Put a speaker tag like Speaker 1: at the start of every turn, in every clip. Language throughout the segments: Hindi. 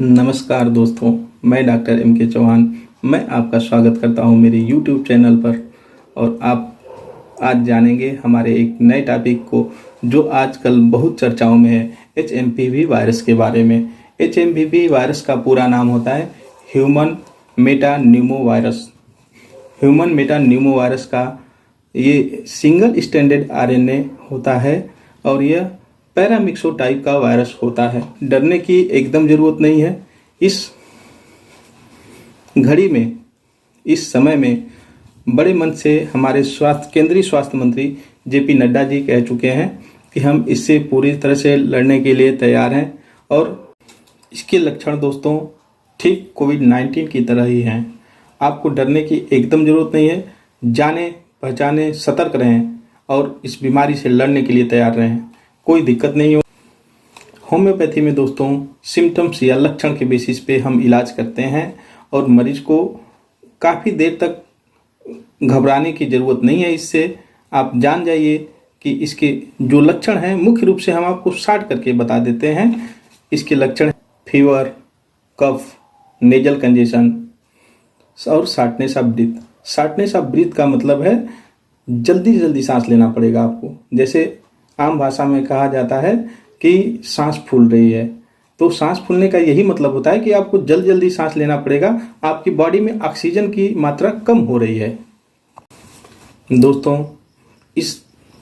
Speaker 1: नमस्कार दोस्तों, मैं डॉक्टर एम के चौहान। मैं आपका स्वागत करता हूं मेरे यूट्यूब चैनल पर। और आप आज जानेंगे हमारे एक नए टॉपिक को जो आजकल बहुत चर्चाओं में है, HMPV वायरस के बारे में। HMPV वायरस का पूरा नाम होता है ह्यूमन मेटान्यूमो वायरस। ह्यूमन मेटान्यूमो वायरस का ये सिंगल स्टैंडर्ड RNA होता है और यह पैरामिक्सो टाइप का वायरस होता है। डरने की एकदम ज़रूरत नहीं है। इस घड़ी में, इस समय में बड़े मन से हमारे केंद्रीय स्वास्थ्य मंत्री JP नड्डा जी कह चुके हैं कि हम इससे पूरी तरह से लड़ने के लिए तैयार हैं। और इसके लक्षण दोस्तों ठीक कोविड-19 की तरह ही हैं। आपको डरने की एकदम ज़रूरत नहीं है। जाने पहचाने, सतर्क रहें और इस बीमारी से लड़ने के लिए तैयार रहें। कोई दिक्कत नहीं हो। होम्योपैथी में दोस्तों सिम्टम्स या लक्षण के बेसिस पे हम इलाज करते हैं और मरीज को काफ़ी देर तक घबराने की ज़रूरत नहीं है। इससे आप जान जाइए कि इसके जो लक्षण हैं, मुख्य रूप से हम आपको शार्ट करके बता देते हैं। इसके लक्षण फीवर, कफ, नेजल कंजेशन और shortness of breath. Shortness of breath का मतलब है जल्दी जल्दी सांस लेना पड़ेगा आपको। जैसे आम भाषा में कहा जाता है कि सांस फूल रही है, तो सांस फूलने का यही मतलब होता है कि आपको जल्दी जल्दी सांस लेना पड़ेगा। आपकी बॉडी में ऑक्सीजन की मात्रा कम हो रही है। दोस्तों इस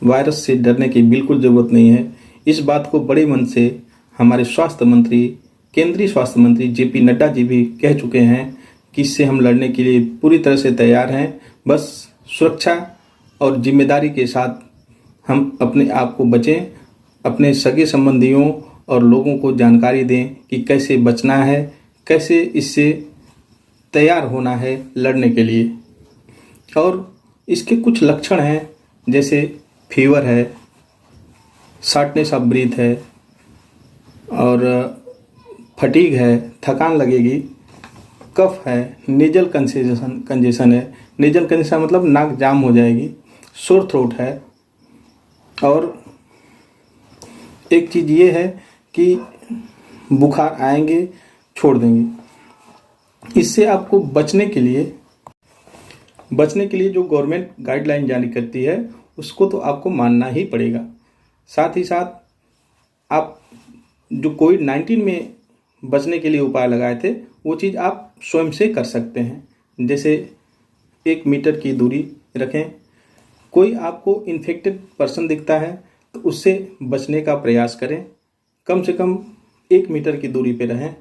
Speaker 1: वायरस से डरने की बिल्कुल ज़रूरत नहीं है। इस बात को बड़े मन से हमारे स्वास्थ्य मंत्री, केंद्रीय स्वास्थ्य मंत्री JP नड्डा जी भी कह चुके हैं कि इससे हम लड़ने के लिए पूरी तरह से तैयार हैं। बस सुरक्षा और जिम्मेदारी के साथ हम अपने आप को बचें, अपने सगे संबंधियों और लोगों को जानकारी दें कि कैसे बचना है, कैसे इससे तैयार होना है लड़ने के लिए। और इसके कुछ लक्षण हैं, जैसे फीवर है, शॉर्टनेस ऑफ ब्रीथ है और फटीग है, थकान लगेगी, कफ है, नेजल कंजेशन है। नेजल कंजेशन मतलब नाक जाम हो जाएगी, सोर थ्रोट है। और एक चीज़ ये है कि बुखार आएंगे, छोड़ देंगे। इससे आपको बचने के लिए जो गवर्नमेंट गाइडलाइन जारी करती है उसको तो आपको मानना ही पड़ेगा। साथ ही साथ आप जो कोविड-19 में बचने के लिए उपाय लगाए थे वो चीज़ आप स्वयं से कर सकते हैं। जैसे 1 मीटर की दूरी रखें। कोई आपको इन्फेक्टेड पर्सन दिखता है तो उससे बचने का प्रयास करें। कम से कम 1 मीटर की दूरी पे रहें।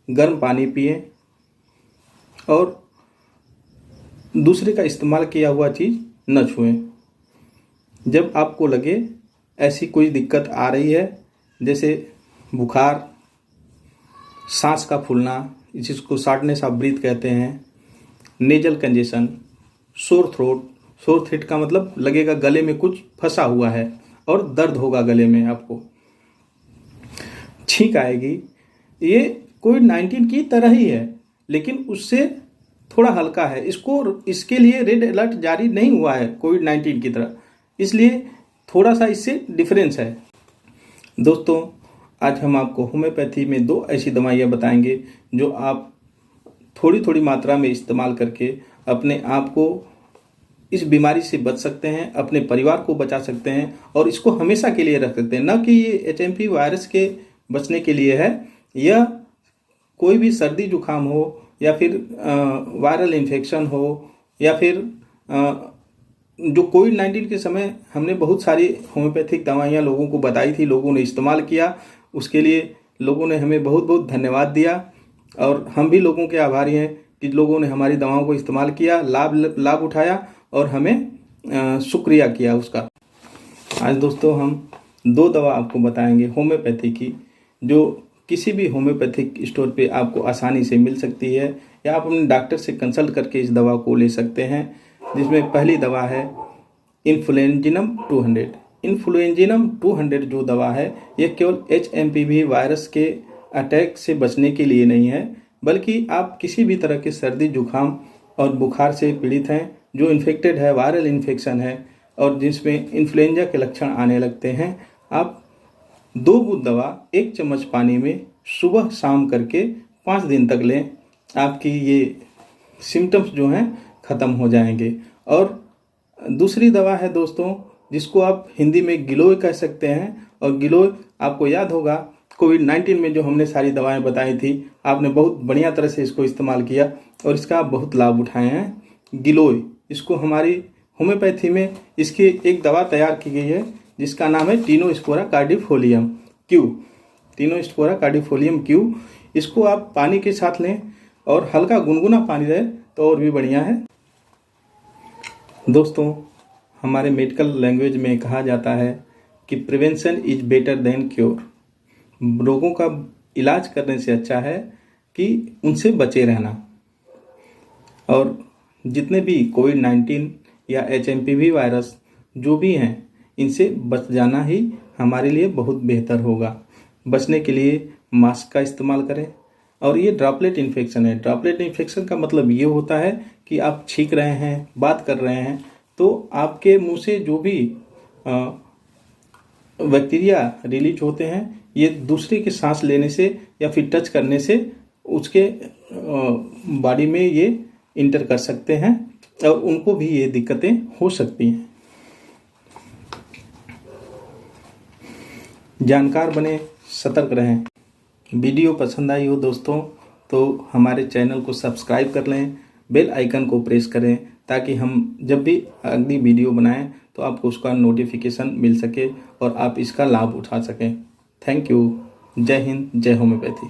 Speaker 1: गर्म पानी पिएं और दूसरे का इस्तेमाल किया हुआ चीज़ न छुएं। जब आपको लगे ऐसी कोई दिक्कत आ रही है, जैसे बुखार, सांस का फूलना जिसको शॉर्टनेस ऑफ ब्रीथ कहते हैं, नेजल कंजेशन, सोर थ्रोट का मतलब लगेगा गले में कुछ फंसा हुआ है और दर्द होगा गले में, आपको छींक आएगी। ये कोविड-19 की तरह ही है लेकिन उससे थोड़ा हल्का है। इसके लिए रेड अलर्ट जारी नहीं हुआ है कोविड-19 की तरह, इसलिए थोड़ा सा इससे डिफरेंस है। दोस्तों आज हम आपको होम्योपैथी में 2 ऐसी दवाइयाँ बताएंगे जो आप थोड़ी थोड़ी मात्रा में इस्तेमाल करके अपने आप को इस बीमारी से बच सकते हैं, अपने परिवार को बचा सकते हैं और इसको हमेशा के लिए रख सकते हैं। न कि ये HMP वायरस के बचने के लिए है। यह कोई भी सर्दी जुकाम हो या फिर वायरल इन्फेक्शन हो या फिर जो कोविड-19 के समय हमने बहुत सारी होम्योपैथिक दवाइयाँ लोगों को बताई थी, लोगों ने इस्तेमाल किया, उसके लिए लोगों ने हमें बहुत बहुत धन्यवाद दिया और हम भी लोगों के आभारी हैं कि लोगों ने हमारी दवाओं को इस्तेमाल किया, लाभ उठाया और हमें शुक्रिया किया उसका। आज दोस्तों हम 2 दवा आपको बताएंगे होम्योपैथी की, जो किसी भी होम्योपैथिक स्टोर पे आपको आसानी से मिल सकती है या आप अपने डॉक्टर से कंसल्ट करके इस दवा को ले सकते हैं। जिसमें पहली दवा है इन्फ्लुएंजिनम 200। इन्फ्लुएंजिनम 200 जो दवा है ये केवल HMPV वायरस के अटैक से बचने के लिए नहीं है, बल्कि आप किसी भी तरह के सर्दी जुकाम और बुखार से पीड़ित हैं, जो इन्फेक्टेड है, वायरल इन्फेक्शन है और जिसमें इन्फ्लुएंजा के लक्षण आने लगते हैं, आप 2 बूंद दवा 1 चम्मच पानी में सुबह शाम करके 5 दिन तक लें, आपकी ये सिम्टम्स जो हैं ख़त्म हो जाएंगे। और दूसरी दवा है दोस्तों, जिसको आप हिंदी में गिलोय कह सकते हैं। और गिलोय आपको याद होगा कोविड-19 में जो हमने सारी दवाएं बताई थी, आपने बहुत बढ़िया तरह से इसको इस्तेमाल किया और इसका आप बहुत लाभ उठाए हैं। गिलोय, इसको हमारी होम्योपैथी में इसकी एक दवा तैयार की गई है जिसका नाम है टिनोस्पोरा कार्डिफोलियम क्यू। टिनोस्पोरा कार्डिफोलियम क्यू, इसको आप पानी के साथ लें और हल्का गुनगुना पानी रहे तो और भी बढ़िया है। दोस्तों, हमारे मेडिकल लैंग्वेज में कहा जाता है कि prevention is better than cure. रोगों का इलाज करने से अच्छा है कि उनसे बचे रहना। और जितने भी कोविड-19 या HMPV वायरस जो भी हैं, इनसे बच जाना ही हमारे लिए बहुत बेहतर होगा। बचने के लिए मास्क का इस्तेमाल करें। और ये ड्रॉपलेट इन्फेक्शन है। ड्रॉपलेट इन्फेक्शन का मतलब ये होता है कि आप छींक रहे हैं, बात कर रहे हैं, तो आपके मुंह से जो भी बैक्टीरिया रिलीज होते हैं, ये दूसरे के सांस लेने से या फिर टच करने से उसके बॉडी में ये इंटर कर सकते हैं और उनको भी ये दिक्कतें हो सकती हैं। जानकार बने, सतर्क रहें। वीडियो पसंद आई हो दोस्तों तो हमारे चैनल को सब्सक्राइब कर लें, बेल आइकन को प्रेस करें ताकि हम जब भी अगली वीडियो बनाएं तो आपको उसका नोटिफिकेशन मिल सके और आप इसका लाभ उठा सकें। Thank you. जय हिंद, जय होम्योपैथी।